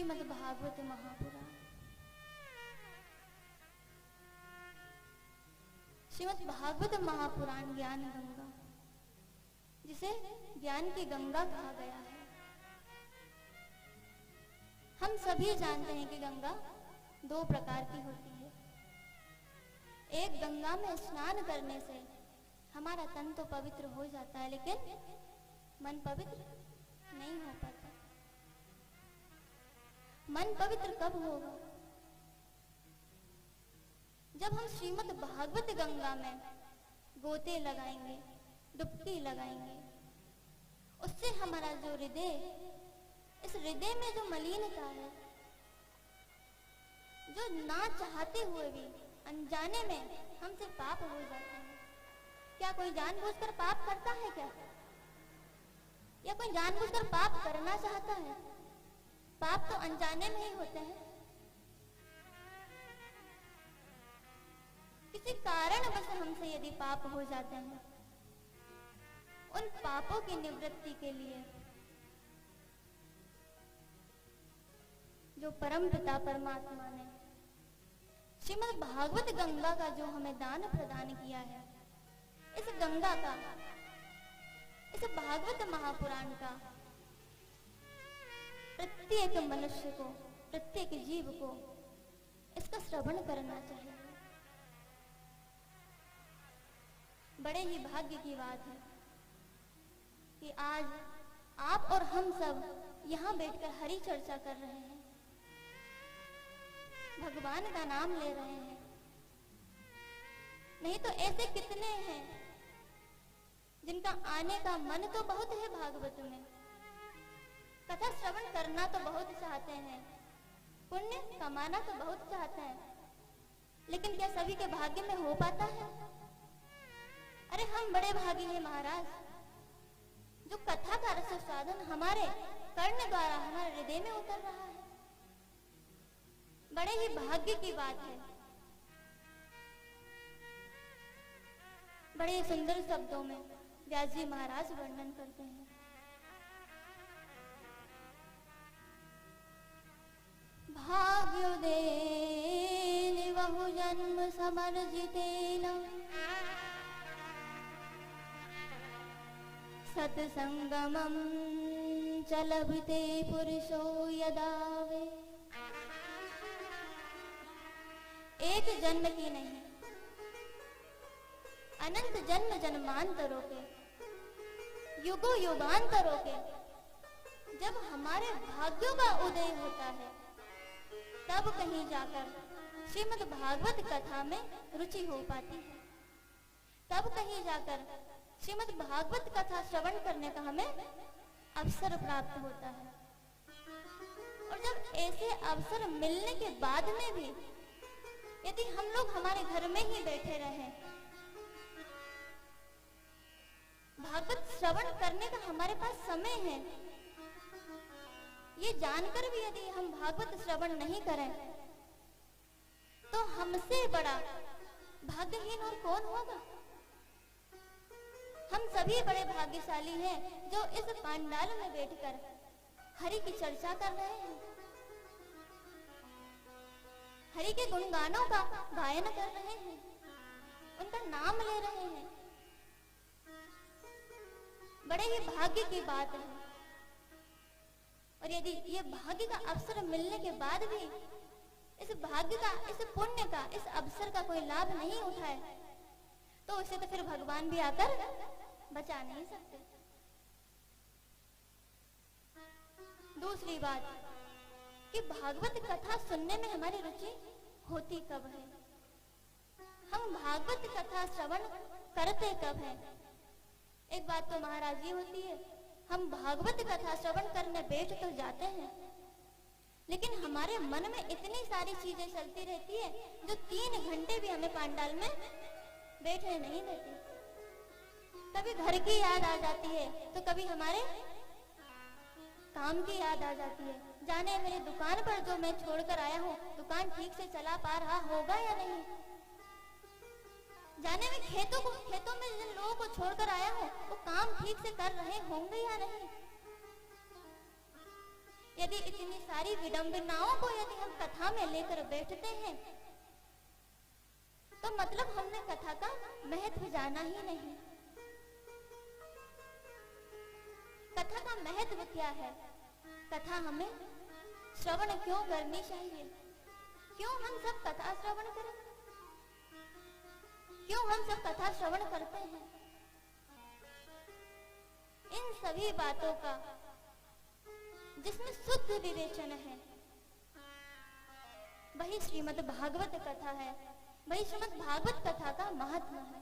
श्रीमद् भागवत महापुराण। श्रीमद् भागवत महापुराण ज्ञान गंगा, जिसे ज्ञान की गंगा कहा गया है। हम सभी जानते हैं कि गंगा दो प्रकार की होती है। एक, गंगा में स्नान करने से हमारा तन तो पवित्र हो जाता है, लेकिन मन पवित्र नहीं हो पाता। मन पवित्र कब होगा? जब हम श्रीमद् भागवत गंगा में गोते लगाएंगे, डुबकी लगाएंगे। उससे हमारा जो हृदय, इस हृदय में जो मलिनता है, जो ना चाहते हुए भी अनजाने में हमसे पाप हो जाते हैं। क्या कोई जानबूझकर पाप करता है क्या? या कोई जानबूझकर पाप करना चाहता है? पाप तो अनजाने में ही होते हैं। किसी कारणवश हमसे यदि पाप हो जाते हैं, उन पापों की निवृत्ति के लिए जो परमपिता परमात्मा ने श्रीमद् भागवत गंगा का जो हमें दान प्रदान किया है, इस गंगा का, इस भागवत महापुराण का प्रत्येक मनुष्य को, प्रत्येक जीव को इसका श्रवण करना चाहिए। बड़े ही भाग्य की बात है कि आज आप और हम सब यहाँ बैठकर हरि चर्चा कर रहे हैं, भगवान का नाम ले रहे हैं। नहीं तो ऐसे कितने हैं जिनका आने का मन तो बहुत है भागवत में, कथा श्रवण करना तो बहुत चाहते हैं, पुण्य कमाना तो बहुत चाहते हैं, लेकिन क्या सभी के भाग्य में हो पाता है? अरे हम बड़े भागी हैं महाराज, जो कथा का रस साधन हमारे कर्ण द्वारा हमारे हृदय में उतर रहा है। बड़े ही भाग्य की बात है। बड़े सुंदर शब्दों में व्यास जी महाराज वर्णन करते हैं। भाग्योदयेन बहु जन्म समर्जितेन सत्संगमं च लभते पुरुषो यदा वे। एक जन्म की नहीं, अनंत जन्म जन्मांतरों के, युगों युगांतरों के जब हमारे भाग्यों का उदय होता है, तब कहीं जाकर श्रीमद् भागवत कथा में रुचि हो पाती है। तब कहीं जाकर श्रीमद् भागवत कथा श्रवण करने का हमें अवसर प्राप्त होता है। और जब ऐसे अवसर मिलने के बाद में भी यदि हम लोग हमारे घर में ही बैठे रहें, भागवत श्रवण करने का हमारे पास समय है, ये जानकर भी यदि हम भागवत श्रवण नहीं करें, तो हमसे बड़ा भाग्यहीन और कौन होगा? हम सभी बड़े भाग्यशाली हैं जो इस पांडाल में बैठकर हरि की चर्चा कर रहे हैं, हरि के गुणगानों का गायन कर रहे हैं, उनका नाम ले रहे हैं। बड़े ही भाग्य की बात है। और यदि ये भाग्य का अवसर मिलने के बाद भी इस भाग्य का, इस पुण्य का, इस अवसर का कोई लाभ नहीं उठाए, तो उसे तो फिर भगवान भी आकर बचा नहीं सकते। दूसरी बात कि भागवत कथा सुनने में हमारी रुचि होती कब है? हम भागवत कथा श्रवण करते कब है? एक बात तो महाराज जी होती है, हम भागवत कथा श्रवण करने बैठ तो जाते हैं, लेकिन हमारे मन में इतनी सारी चीजें चलती रहती है जो 3 घंटे भी हमें पांडाल में बैठने नहीं देती। कभी घर की याद आ जाती है, तो कभी हमारे काम की याद आ जाती है। जाने मेरी दुकान पर जो मैं छोड़कर आया हूँ, दुकान ठीक से चला पा रहा होगा या नहीं? जाने में खेतों में जिन लोगों को छोड़कर आया हूँ, वो काम ठीक से कर रहे होंगे या नहीं? यदि इतनी सारी विडंबनाओं को यदि हम कथा में लेकर बैठते हैं तो मतलब हमने कथा का महत्व जाना ही नहीं। कथा का महत्व क्या है? कथा हमें श्रवण क्यों करनी चाहिए? क्यों हम सब कथा श्रवण करें? क्यों हम सब कथा श्रवण करते हैं? इन सभी बातों का जिसमें शुद्ध विवेचन है वही श्रीमद् भागवत कथा है, वही श्रीमद् भागवत कथा का महात्मा है।